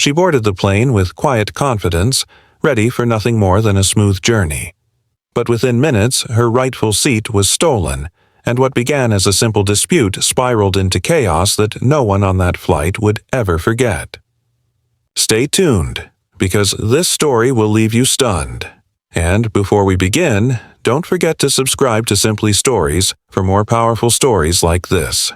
She boarded the plane with quiet confidence, ready for nothing more than a smooth journey. But within minutes, her rightful seat was stolen, and what began as a simple dispute spiraled into chaos that no one on that flight would ever forget. Stay tuned, because this story will leave you stunned. And before we begin, don't forget to subscribe to Simply Stories for more powerful stories like this.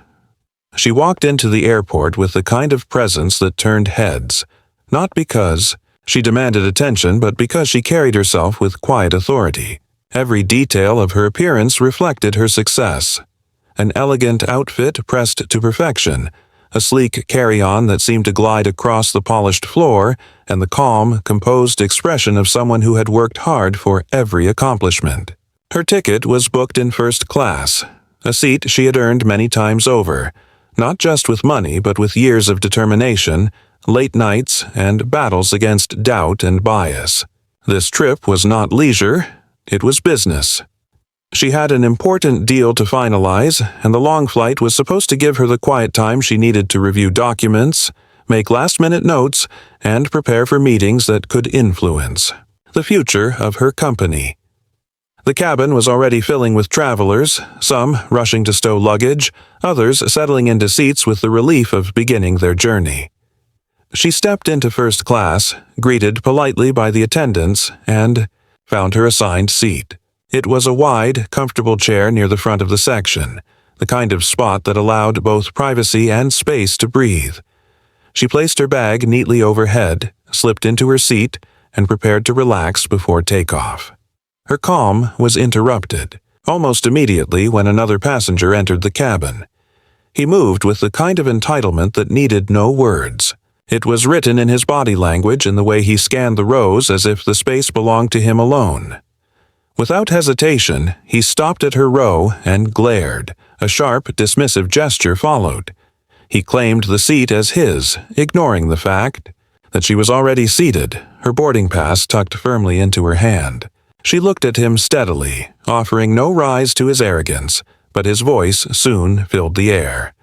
She walked into the airport with the kind of presence that turned heads, not because she demanded attention, but because she carried herself with quiet authority. Every detail of her appearance reflected her success. An elegant outfit pressed to perfection, a sleek carry-on that seemed to glide across the polished floor, and the calm, composed expression of someone who had worked hard for every accomplishment. Her ticket was booked in first class, a seat she had earned many times over, not just with money but with years of determination, late nights, and battles against doubt and bias. This trip was not leisure, it was business. She had an important deal to finalize, and the long flight was supposed to give her the quiet time she needed to review documents, make last-minute notes, and prepare for meetings that could influence the future of her company. The cabin was already filling with travelers, some rushing to stow luggage, others settling into seats with the relief of beginning their journey. She stepped into first class, greeted politely by the attendants, and found her assigned seat. It was a wide, comfortable chair near the front of the section, the kind of spot that allowed both privacy and space to breathe. She placed her bag neatly overhead, slipped into her seat, and prepared to relax before takeoff. Her calm was interrupted, almost immediately when another passenger entered the cabin. He moved with the kind of entitlement that needed no words. It was written in his body language in the way he scanned the rows as if the space belonged to him alone. Without hesitation, he stopped at her row and glared. A sharp, dismissive gesture followed. He claimed the seat as his, ignoring the fact that she was already seated, her boarding pass tucked firmly into her hand. She looked at him steadily, offering no rise to his arrogance, but his voice soon filled the air.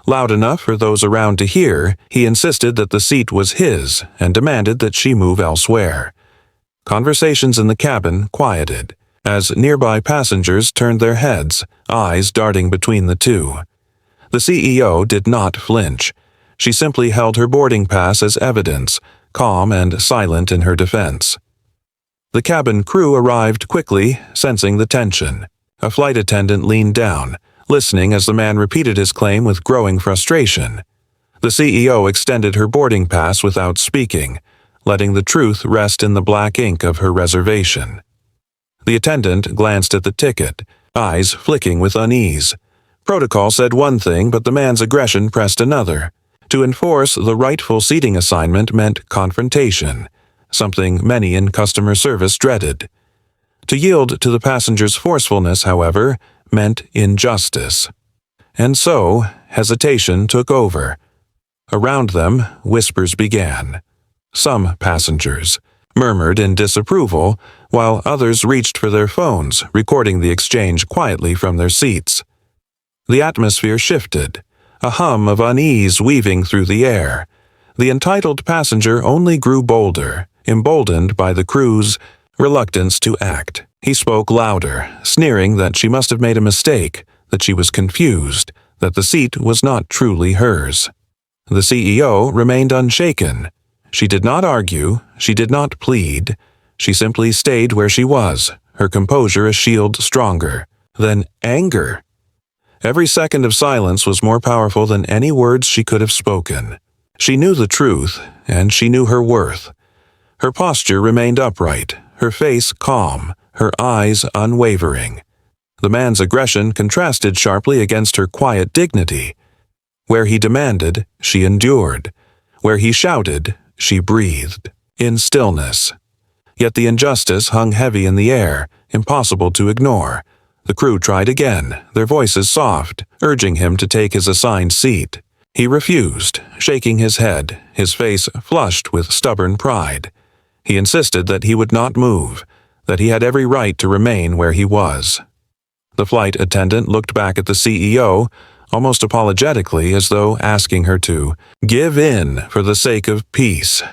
Loud enough for those around to hear, he insisted that the seat was his and demanded that she move elsewhere. Conversations in the cabin quieted, as nearby passengers turned their heads, eyes darting between the two. The CEO did not flinch. She simply held her boarding pass as evidence, calm and silent in her defense. The cabin crew arrived quickly, sensing the tension. A flight attendant leaned down, listening as the man repeated his claim with growing frustration. The CEO extended her boarding pass without speaking, letting the truth rest in the black ink of her reservation. The attendant glanced at the ticket, eyes flicking with unease. Protocol said one thing, but the man's aggression pressed another. To enforce the rightful seating assignment meant confrontation, something many in customer service dreaded. To yield to the passenger's forcefulness, however, meant injustice. And so, hesitation took over. Around them, whispers began. Some passengers murmured in disapproval, while others reached for their phones, recording the exchange quietly from their seats. The atmosphere shifted, a hum of unease weaving through the air. The entitled passenger only grew bolder, emboldened by the crew's reluctance to act. He spoke louder, sneering that she must have made a mistake, that she was confused, that the seat was not truly hers. The CEO remained unshaken. She did not argue, she did not plead. She simply stayed where she was, her composure a shield stronger than anger. Every second of silence was more powerful than any words she could have spoken. She knew the truth, and she knew her worth. Her posture remained upright, her face calm, her eyes unwavering. The man's aggression contrasted sharply against her quiet dignity. Where he demanded, she endured. Where he shouted, she breathed, in stillness. Yet the injustice hung heavy in the air, impossible to ignore. The crew tried again, their voices soft, urging him to take his assigned seat. He refused, shaking his head, his face flushed with stubborn pride. He insisted that he would not move, that he had every right to remain where he was. The flight attendant looked back at the CEO, almost apologetically, as though asking her to give in for the sake of peace.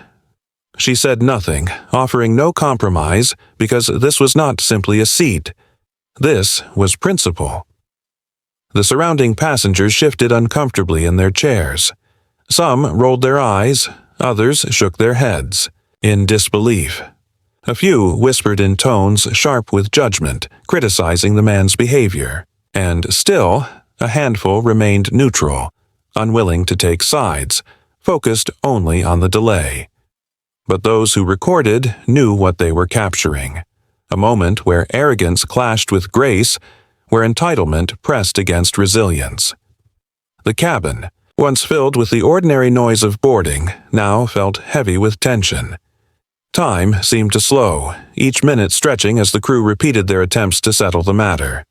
She said nothing, offering no compromise, because this was not simply a seat. This was principle. The surrounding passengers shifted uncomfortably in their chairs. Some rolled their eyes, others shook their heads, in disbelief. A few whispered in tones sharp with judgment, criticizing the man's behavior. And still, a handful remained neutral, unwilling to take sides, focused only on the delay. But those who recorded knew what they were capturing. A moment where arrogance clashed with grace, where entitlement pressed against resilience. The cabin, once filled with the ordinary noise of boarding, now felt heavy with tension. Time seemed to slow, each minute stretching as the crew repeated their attempts to settle the matter.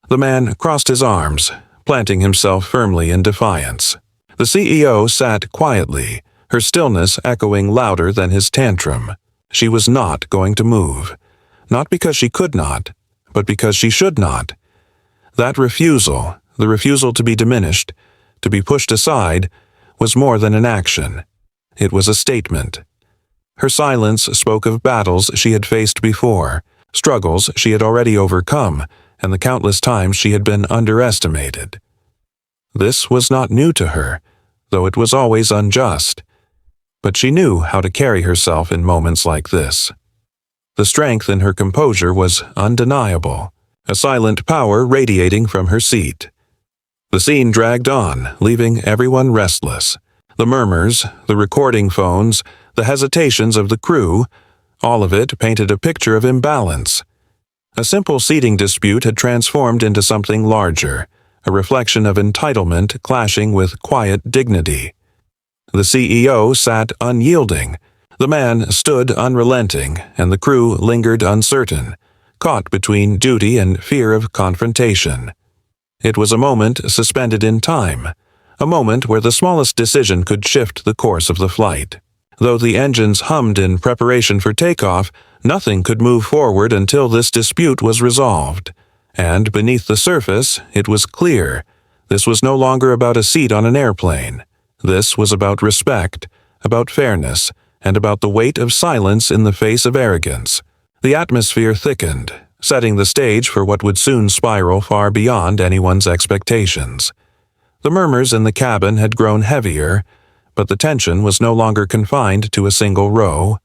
The man crossed his arms, planting himself firmly in defiance. The CEO sat quietly, her stillness echoing louder than his tantrum. She was not going to move. Not because she could not, but because she should not. That refusal, the refusal to be diminished, to be pushed aside, was more than an action. It was a statement. Her silence spoke of battles she had faced before, struggles she had already overcome, and the countless times she had been underestimated. This was not new to her, though it was always unjust. But she knew how to carry herself in moments like this. The strength in her composure was undeniable, a silent power radiating from her seat. The scene dragged on, leaving everyone restless. The murmurs, the recording phones, the hesitations of the crew, all of it painted a picture of imbalance. A simple seating dispute had transformed into something larger, a reflection of entitlement clashing with quiet dignity. The CEO sat unyielding, the man stood unrelenting, and the crew lingered uncertain, caught between duty and fear of confrontation. It was a moment suspended in time, a moment where the smallest decision could shift the course of the flight. Though the engines hummed in preparation for takeoff, nothing could move forward until this dispute was resolved. And beneath the surface, it was clear. This was no longer about a seat on an airplane. This was about respect, about fairness, and about the weight of silence in the face of arrogance. The atmosphere thickened, setting the stage for what would soon spiral far beyond anyone's expectations. The murmurs in the cabin had grown heavier, but the tension was no longer confined to a single row.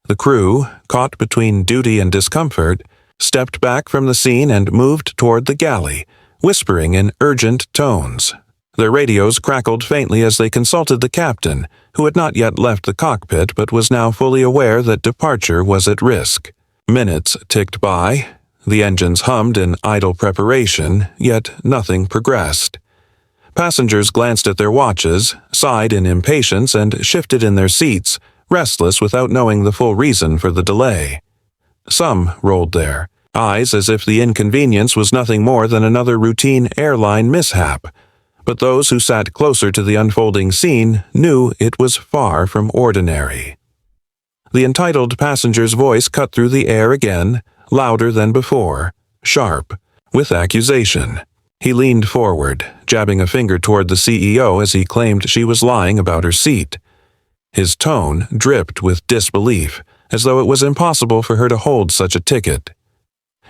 The crew, caught between duty and discomfort, stepped back from the scene and moved toward the galley, whispering in urgent tones. Their radios crackled faintly as they consulted the captain, who had not yet left the cockpit but was now fully aware that departure was at risk. Minutes ticked by. The engines hummed in idle preparation, yet nothing progressed. Passengers glanced at their watches, sighed in impatience, and shifted in their seats, restless without knowing the full reason for the delay. Some rolled their eyes as if the inconvenience was nothing more than another routine airline mishap, but those who sat closer to the unfolding scene knew it was far from ordinary. The entitled passenger's voice cut through the air again, louder than before, sharp, with accusation. He leaned forward, jabbing a finger toward the CEO as he claimed she was lying about her seat. His tone dripped with disbelief, as though it was impossible for her to hold such a ticket.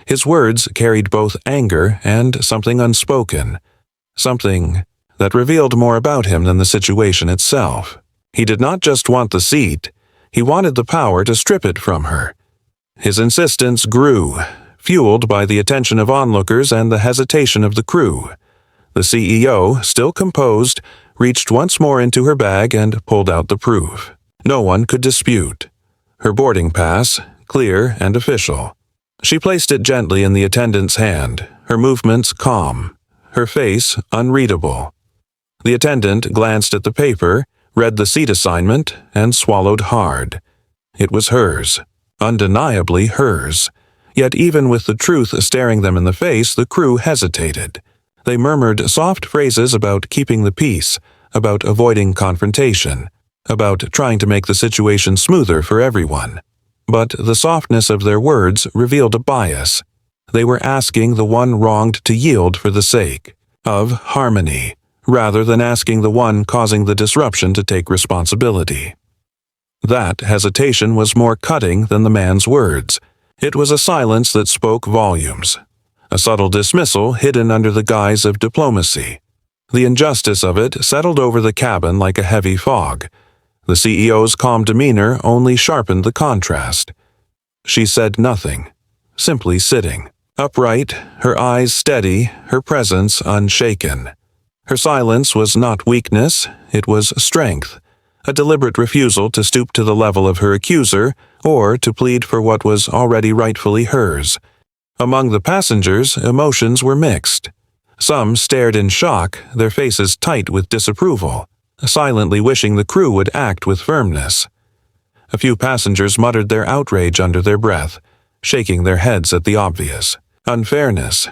His words carried both anger and something unspoken, something that revealed more about him than the situation itself. He did not just want the seat, he wanted the power to strip it from her. His insistence grew, fueled by the attention of onlookers and the hesitation of the crew. The CEO, still composed, reached once more into her bag and pulled out the proof. No one could dispute. Her boarding pass, clear and official. She placed it gently in the attendant's hand, her movements calm, her face unreadable. The attendant glanced at the paper, read the seat assignment, and swallowed hard. It was hers, undeniably hers. Yet even with the truth staring them in the face, the crew hesitated. They murmured soft phrases about keeping the peace, about avoiding confrontation, about trying to make the situation smoother for everyone. But the softness of their words revealed a bias. They were asking the one wronged to yield for the sake of harmony, rather than asking the one causing the disruption to take responsibility. That hesitation was more cutting than the man's words. It was a silence that spoke volumes, a subtle dismissal hidden under the guise of diplomacy. The injustice of it settled over the cabin like a heavy fog. The CEO's calm demeanor only sharpened the contrast. She said nothing, simply sitting, upright, her eyes steady, her presence unshaken. Her silence was not weakness, it was strength, a deliberate refusal to stoop to the level of her accuser or to plead for what was already rightfully hers. Among the passengers, emotions were mixed. Some stared in shock, their faces tight with disapproval, silently wishing the crew would act with firmness. A few passengers muttered their outrage under their breath, shaking their heads at the obvious unfairness.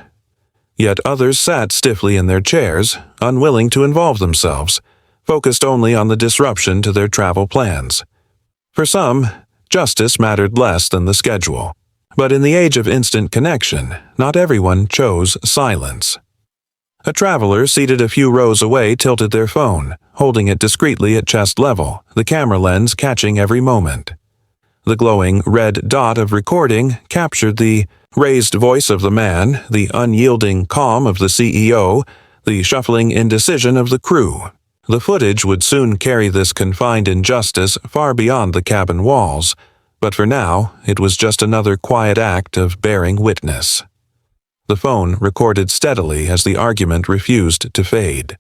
Yet others sat stiffly in their chairs, unwilling to involve themselves, focused only on the disruption to their travel plans. For some, justice mattered less than the schedule. But in the age of instant connection, not everyone chose silence. A traveler seated a few rows away tilted their phone, holding it discreetly at chest level, the camera lens catching every moment. The glowing red dot of recording captured the raised voice of the man, the unyielding calm of the CEO, the shuffling indecision of the crew. The footage would soon carry this confined injustice far beyond the cabin walls, but for now it was just another quiet act of bearing witness. The phone recorded steadily as the argument refused to fade.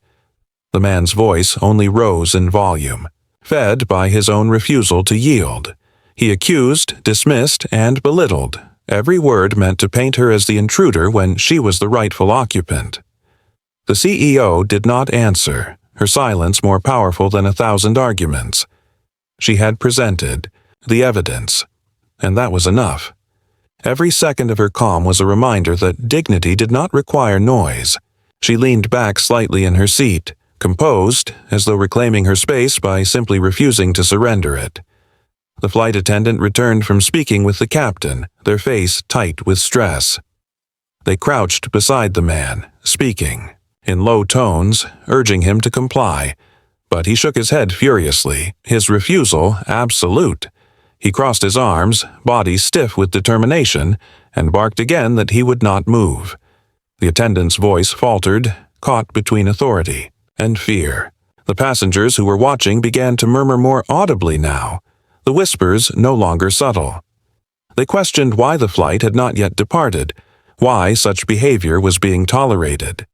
The man's voice only rose in volume, fed by his own refusal to yield. He accused, dismissed, and belittled, every word meant to paint her as the intruder when she was the rightful occupant. The CEO did not answer, her silence more powerful than 1,000 arguments. She had presented the evidence, and that was enough. Every second of her calm was a reminder that dignity did not require noise. She leaned back slightly in her seat, composed, as though reclaiming her space by simply refusing to surrender it. The flight attendant returned from speaking with the captain, their face tight with stress. They crouched beside the man, speaking, in low tones, urging him to comply. But he shook his head furiously, his refusal absolute. He crossed his arms, body stiff with determination, and barked again that he would not move. The attendant's voice faltered, caught between authority and fear. The passengers who were watching began to murmur more audibly now, the whispers no longer subtle. They questioned why the flight had not yet departed, why such behavior was being tolerated.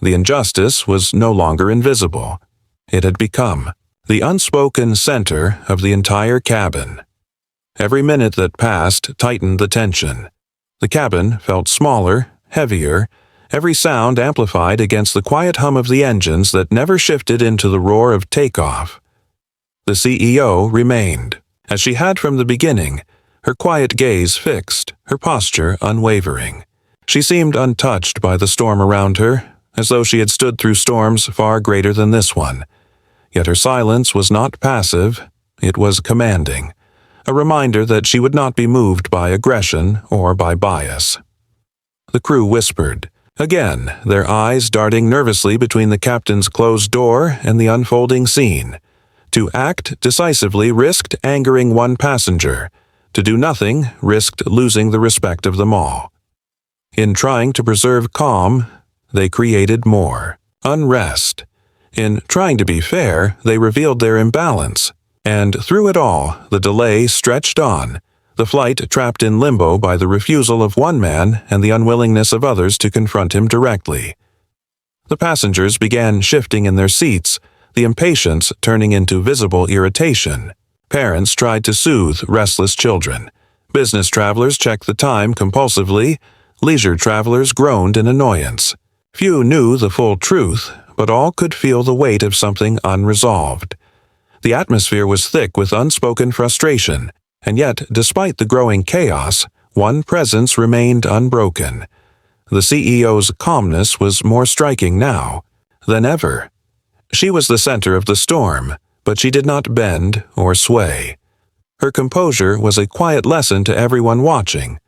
The injustice was no longer invisible. It had become the unspoken center of the entire cabin. Every minute that passed tightened the tension. The cabin felt smaller, heavier, every sound amplified against the quiet hum of the engines that never shifted into the roar of takeoff. The CEO remained, as she had from the beginning, her quiet gaze fixed, her posture unwavering. She seemed untouched by the storm around her, as though she had stood through storms far greater than this one. Yet her silence was not passive, it was commanding, a reminder that she would not be moved by aggression or by bias. The crew whispered, again, their eyes darting nervously between the captain's closed door and the unfolding scene. To act decisively risked angering one passenger. To do nothing risked losing the respect of them all. In trying to preserve calm, they created more unrest. In trying to be fair, they revealed their imbalance. And through it all, the delay stretched on, the flight trapped in limbo by the refusal of one man and the unwillingness of others to confront him directly. The passengers began shifting in their seats, the impatience turning into visible irritation. Parents tried to soothe restless children. Business travelers checked the time compulsively. Leisure travelers groaned in annoyance. Few knew the full truth, but all could feel the weight of something unresolved. The atmosphere was thick with unspoken frustration, and yet, despite the growing chaos, one presence remained unbroken. The CEO's calmness was more striking now than ever. She was the center of the storm, but she did not bend or sway. Her composure was a quiet lesson to everyone watching,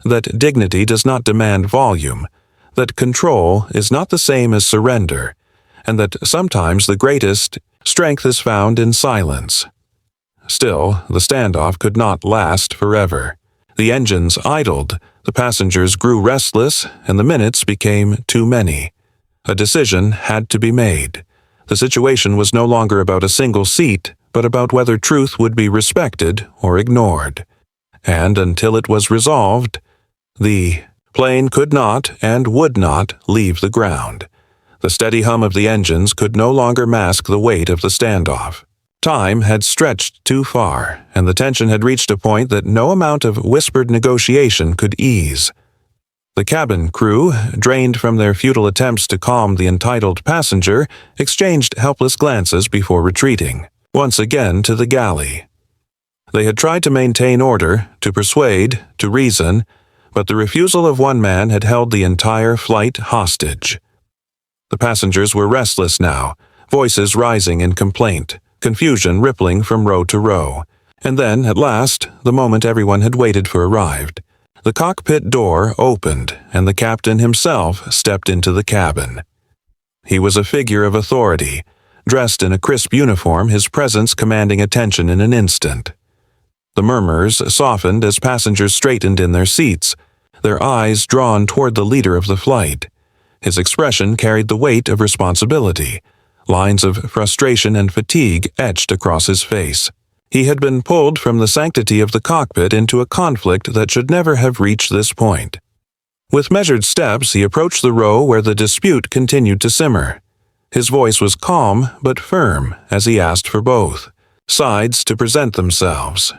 that dignity does not demand volume, that control is not the same as surrender, and that sometimes the greatest strength is found in silence. Still, the standoff could not last forever. The engines idled, the passengers grew restless, and the minutes became too many. A decision had to be made. The situation was no longer about a single seat, but about whether truth would be respected or ignored. And until it was resolved, the plane could not and would not leave the ground. The steady hum of the engines could no longer mask the weight of the standoff. Time had stretched too far, and the tension had reached a point that no amount of whispered negotiation could ease. The cabin crew, drained from their futile attempts to calm the entitled passenger, exchanged helpless glances before retreating, once again to the galley. They had tried to maintain order, to persuade, to reason, but the refusal of one man had held the entire flight hostage. The passengers were restless now, voices rising in complaint, confusion rippling from row to row. And then, at last, the moment everyone had waited for arrived. The cockpit door opened, and the captain himself stepped into the cabin. He was a figure of authority, dressed in a crisp uniform, his presence commanding attention in an instant. The murmurs softened as passengers straightened in their seats, their eyes drawn toward the leader of the flight. His expression carried the weight of responsibility. Lines of frustration and fatigue etched across his face. He had been pulled from the sanctity of the cockpit into a conflict that should never have reached this point. With measured steps, he approached the row where the dispute continued to simmer. His voice was calm but firm as he asked for both sides to present themselves.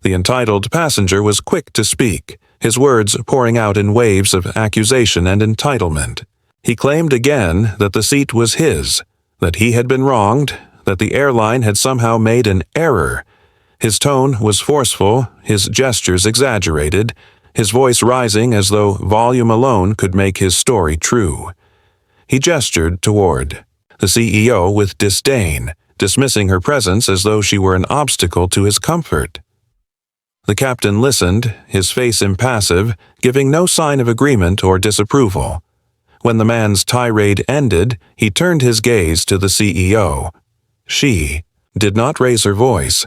The entitled passenger was quick to speak, his words pouring out in waves of accusation and entitlement. He claimed again that the seat was his, that he had been wronged, that the airline had somehow made an error. His tone was forceful, his gestures exaggerated, his voice rising as though volume alone could make his story true. He gestured toward the CEO with disdain, dismissing her presence as though she were an obstacle to his comfort. The captain listened, his face impassive, giving no sign of agreement or disapproval. When the man's tirade ended, he turned his gaze to the CEO. She did not raise her voice.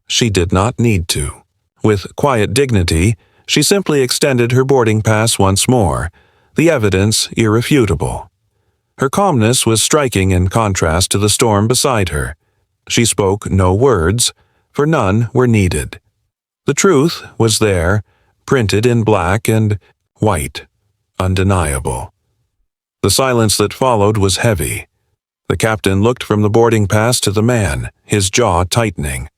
She did not need to. With quiet dignity, she simply extended her boarding pass once more, the evidence irrefutable. Her calmness was striking in contrast to the storm beside her. She spoke no words, for none were needed. The truth was there, printed in black and white, undeniable. The silence that followed was heavy. The captain looked from the boarding pass to the man, his jaw tightening.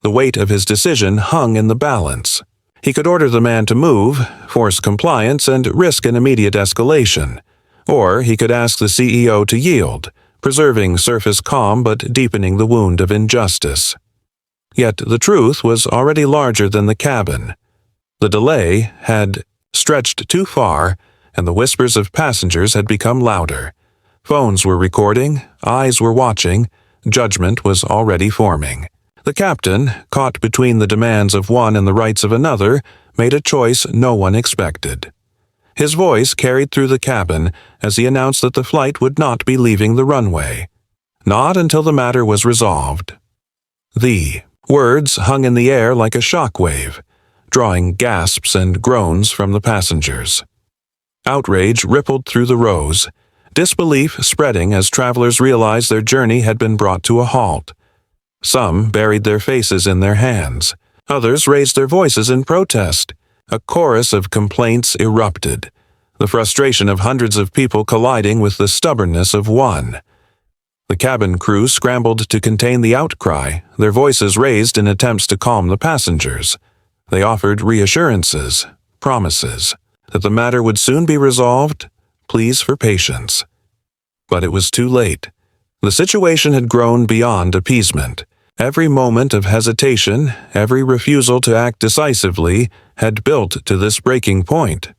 The weight of his decision hung in the balance. He could order the man to move, force compliance, and risk an immediate escalation. Or he could ask the CEO to yield, preserving surface calm but deepening the wound of injustice. Yet the truth was already larger than the cabin. The delay had stretched too far, and the whispers of passengers had become louder. Phones were recording, eyes were watching, judgment was already forming. The captain, caught between the demands of one and the rights of another, made a choice no one expected. His voice carried through the cabin as he announced that the flight would not be leaving the runway. Not until the matter was resolved. The words hung in the air like a shock wave, drawing gasps and groans from the passengers. Outrage rippled through the rows, disbelief spreading as travelers realized their journey had been brought to a halt. Some buried their faces in their hands. Others raised their voices in protest. A chorus of complaints erupted, the frustration of hundreds of people colliding with the stubbornness of one. The cabin crew scrambled to contain the outcry, their voices raised in attempts to calm the passengers. They offered reassurances, promises, that the matter would soon be resolved, pleas for patience. But it was too late. The situation had grown beyond appeasement. Every moment of hesitation, every refusal to act decisively, had built to this breaking point.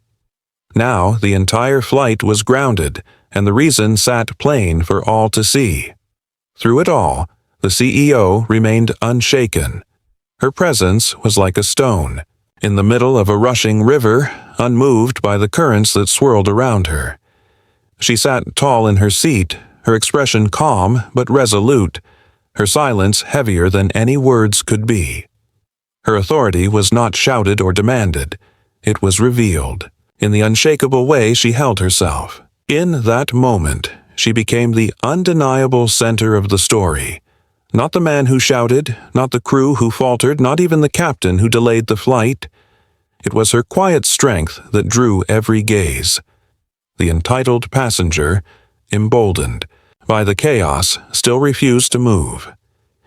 Now the entire flight was grounded, and the reason sat plain for all to see. Through it all, the CEO remained unshaken. Her presence was like a stone, in the middle of a rushing river, unmoved by the currents that swirled around her. She sat tall in her seat, her expression calm but resolute, her silence heavier than any words could be. Her authority was not shouted or demanded. It was revealed, in the unshakable way she held herself. In that moment, she became the undeniable center of the story. Not the man who shouted, not the crew who faltered, not even the captain who delayed the flight. It was her quiet strength that drew every gaze. The entitled passenger, emboldened by the chaos, still refused to move.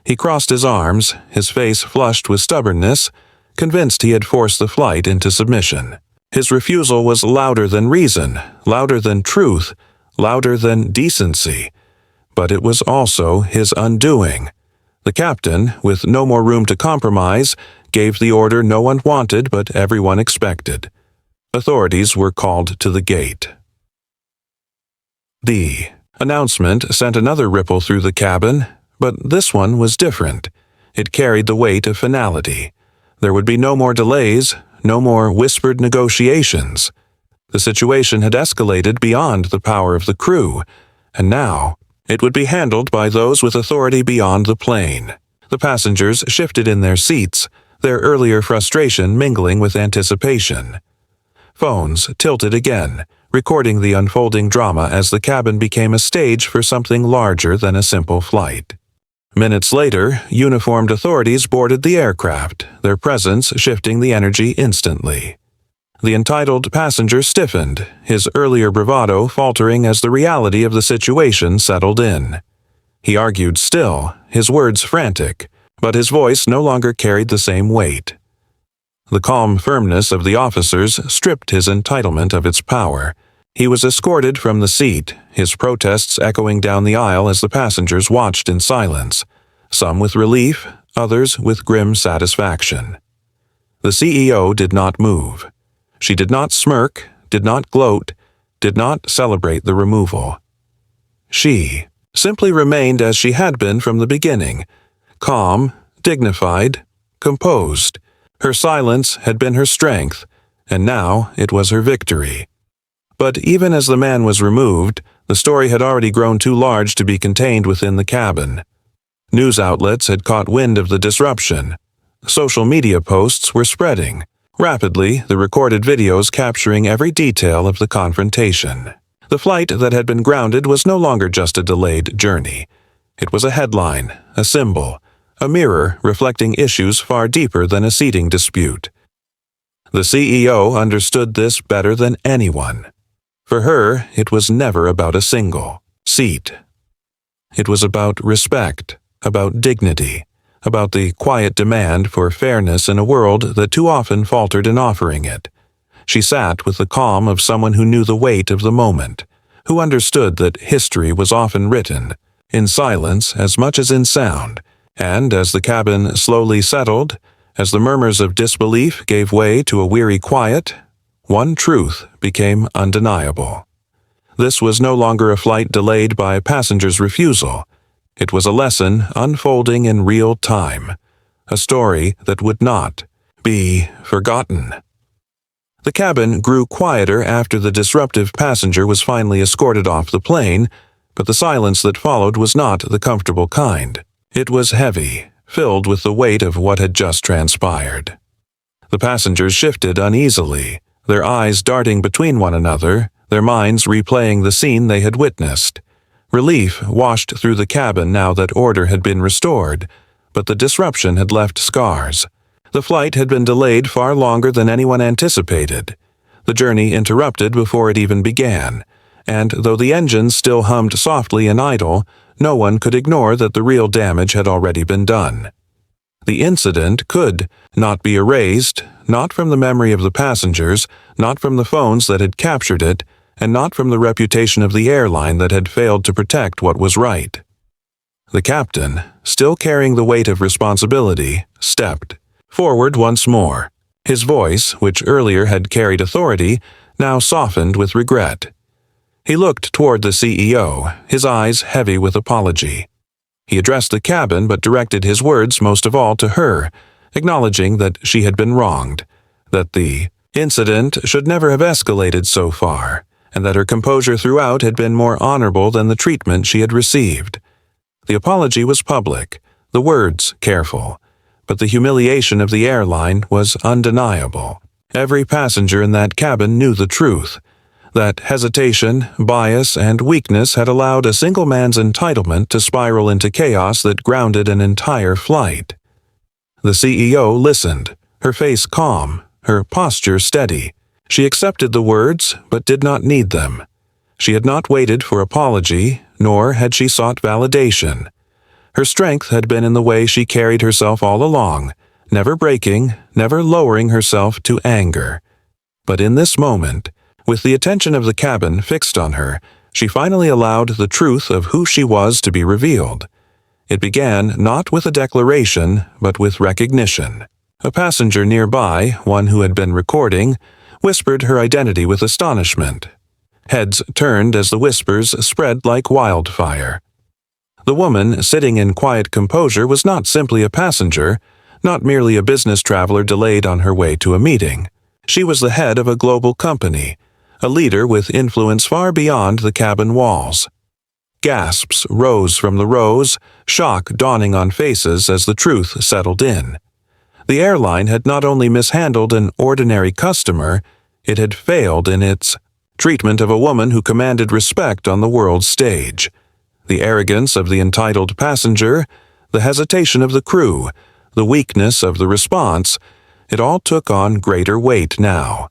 He crossed his arms, his face flushed with stubbornness, convinced he had forced the flight into submission. His refusal was louder than reason, louder than truth, louder than decency. But it was also his undoing. The captain, with no more room to compromise, gave the order no one wanted but everyone expected. Authorities were called to the gate. The announcement sent another ripple through the cabin, but this one was different. It carried the weight of finality. There would be no more delays, no more whispered negotiations. The situation had escalated beyond the power of the crew, and now it would be handled by those with authority beyond the plane. The passengers shifted in their seats, their earlier frustration mingling with anticipation. Phones tilted again, recording the unfolding drama as the cabin became a stage for something larger than a simple flight. Minutes later, uniformed authorities boarded the aircraft, their presence shifting the energy instantly. The entitled passenger stiffened, his earlier bravado faltering as the reality of the situation settled in. He argued still, his words frantic, but his voice no longer carried the same weight. The calm firmness of the officers stripped his entitlement of its power. He was escorted from the seat, his protests echoing down the aisle as the passengers watched in silence, some with relief, others with grim satisfaction. The CEO did not move. She did not smirk, did not gloat, did not celebrate the removal. She simply remained as she had been from the beginning, calm, dignified, composed. Her silence had been her strength, and now it was her victory. But even as the man was removed, the story had already grown too large to be contained within the cabin. News outlets had caught wind of the disruption. Social media posts were spreading. Rapidly, the recorded videos capturing every detail of the confrontation. The flight that had been grounded was no longer just a delayed journey. It was a headline, a symbol, a mirror reflecting issues far deeper than a seating dispute. The CEO understood this better than anyone. For her, it was never about a single seat. It was about respect, about dignity, about the quiet demand for fairness in a world that too often faltered in offering it. She sat with the calm of someone who knew the weight of the moment, who understood that history was often written, in silence as much as in sound, and as the cabin slowly settled, as the murmurs of disbelief gave way to a weary quiet, one truth became undeniable. This was no longer a flight delayed by a passenger's refusal. It was a lesson unfolding in real time, a story that would not be forgotten. The cabin grew quieter after the disruptive passenger was finally escorted off the plane, but the silence that followed was not the comfortable kind. It was heavy, filled with the weight of what had just transpired. The passengers shifted uneasily, their eyes darting between one another, their minds replaying the scene they had witnessed. Relief washed through the cabin now that order had been restored, but the disruption had left scars. The flight had been delayed far longer than anyone anticipated. The journey interrupted before it even began, and though the engines still hummed softly and idle, no one could ignore that the real damage had already been done. The incident could not be erased, not from the memory of the passengers, not from the phones that had captured it, and not from the reputation of the airline that had failed to protect what was right. The captain, still carrying the weight of responsibility, stepped forward once more. His voice, which earlier had carried authority, now softened with regret. He looked toward the CEO, his eyes heavy with apology. He addressed the cabin but directed his words most of all to her, acknowledging that she had been wronged, that the incident should never have escalated so far, and that her composure throughout had been more honorable than the treatment she had received. The apology was public, the words careful, but the humiliation of the airline was undeniable. Every passenger in that cabin knew the truth, that hesitation, bias, and weakness had allowed a single man's entitlement to spiral into chaos that grounded an entire flight. The CEO listened, her face calm, her posture steady. She accepted the words, but did not need them. She had not waited for apology, nor had she sought validation. Her strength had been in the way she carried herself all along, never breaking, never lowering herself to anger. But in this moment, with the attention of the cabin fixed on her, she finally allowed the truth of who she was to be revealed. It began not with a declaration, but with recognition. A passenger nearby, one who had been recording, whispered her identity with astonishment. Heads turned as the whispers spread like wildfire. The woman, sitting in quiet composure, was not simply a passenger, not merely a business traveler delayed on her way to a meeting. She was the head of a global company, a leader with influence far beyond the cabin walls. Gasps rose from the rows, shock dawning on faces as the truth settled in. The airline had not only mishandled an ordinary customer, it had failed in its treatment of a woman who commanded respect on the world stage. The arrogance of the entitled passenger, the hesitation of the crew, the weakness of the response, it all took on greater weight now.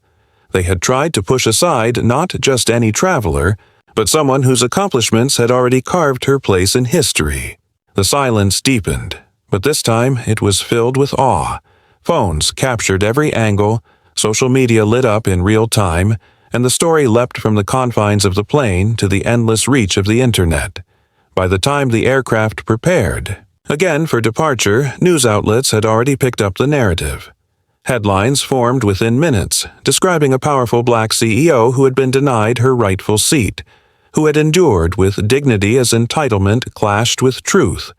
They had tried to push aside not just any traveler, but someone whose accomplishments had already carved her place in history. The silence deepened, but this time it was filled with awe. Phones captured every angle, social media lit up in real time, and the story leapt from the confines of the plane to the endless reach of the internet. By the time the aircraft prepared again for departure, news outlets had already picked up the narrative. Headlines formed within minutes, describing a powerful black CEO who had been denied her rightful seat, who had endured with dignity as entitlement clashed with truth,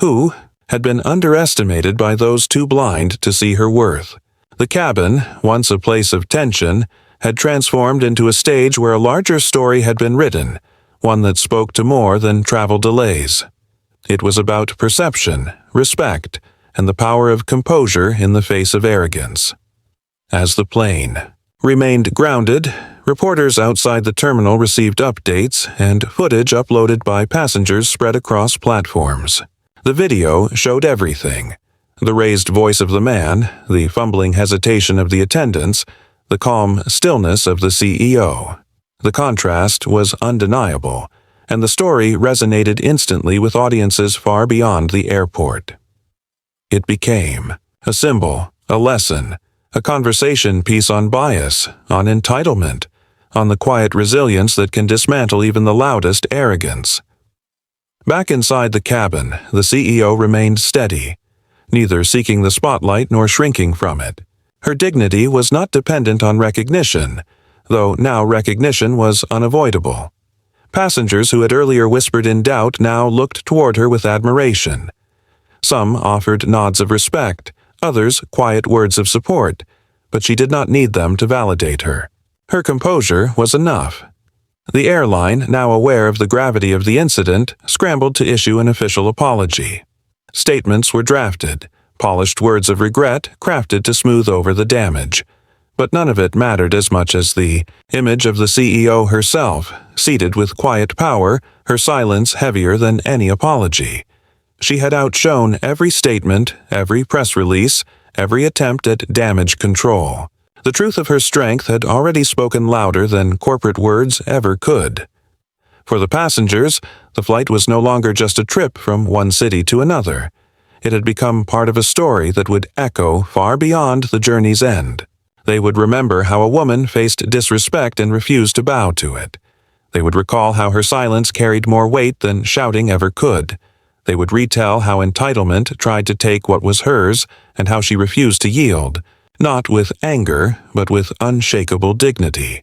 who had been underestimated by those too blind to see her worth. The cabin, once a place of tension, had transformed into a stage where a larger story had been written, one that spoke to more than travel delays. It was about perception, respect, and the power of composure in the face of arrogance. As the plane remained grounded, reporters outside the terminal received updates, and footage uploaded by passengers spread across platforms. The video showed everything: the raised voice of the man, the fumbling hesitation of the attendants, the calm stillness of the CEO. The contrast was undeniable, and the story resonated instantly with audiences far beyond the airport. It became a symbol, a lesson, a conversation piece on bias, on entitlement, on the quiet resilience that can dismantle even the loudest arrogance. Back inside the cabin, the CEO remained steady, neither seeking the spotlight nor shrinking from it. Her dignity was not dependent on recognition, though now recognition was unavoidable. Passengers who had earlier whispered in doubt now looked toward her with admiration. Some offered nods of respect, others quiet words of support, but she did not need them to validate her. Her composure was enough. The airline, now aware of the gravity of the incident, scrambled to issue an official apology. Statements were drafted, polished words of regret crafted to smooth over the damage. But none of it mattered as much as the image of the CEO herself, seated with quiet power, her silence heavier than any apology. She had outshone every statement, every press release, every attempt at damage control. The truth of her strength had already spoken louder than corporate words ever could. For the passengers, the flight was no longer just a trip from one city to another. It had become part of a story that would echo far beyond the journey's end. They would remember how a woman faced disrespect and refused to bow to it. They would recall how her silence carried more weight than shouting ever could. They would retell how entitlement tried to take what was hers and how she refused to yield, not with anger, but with unshakable dignity.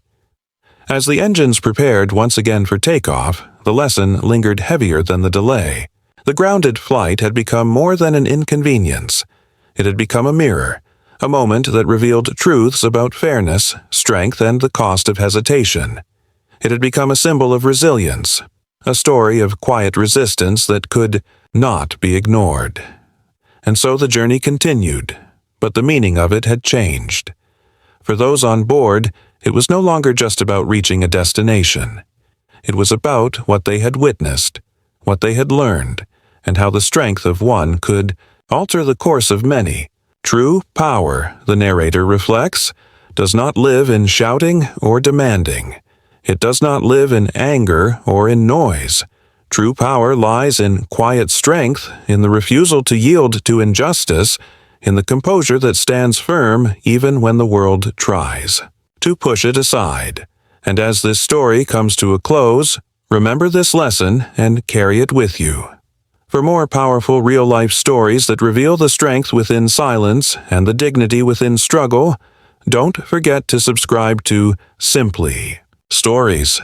As the engines prepared once again for takeoff, the lesson lingered heavier than the delay. The grounded flight had become more than an inconvenience. It had become a mirror, a moment that revealed truths about fairness, strength, and the cost of hesitation. It had become a symbol of resilience, a story of quiet resistance that could not be ignored. And so the journey continued, but the meaning of it had changed. For those on board, it was no longer just about reaching a destination. It was about what they had witnessed, what they had learned, and how the strength of one could alter the course of many. True power, the narrator reflects, does not live in shouting or demanding. It does not live in anger or in noise. True power lies in quiet strength, in the refusal to yield to injustice, in the composure that stands firm even when the world tries to push it aside. And as this story comes to a close, remember this lesson and carry it with you. For more powerful real-life stories that reveal the strength within silence and the dignity within struggle, don't forget to subscribe to Simply Stories.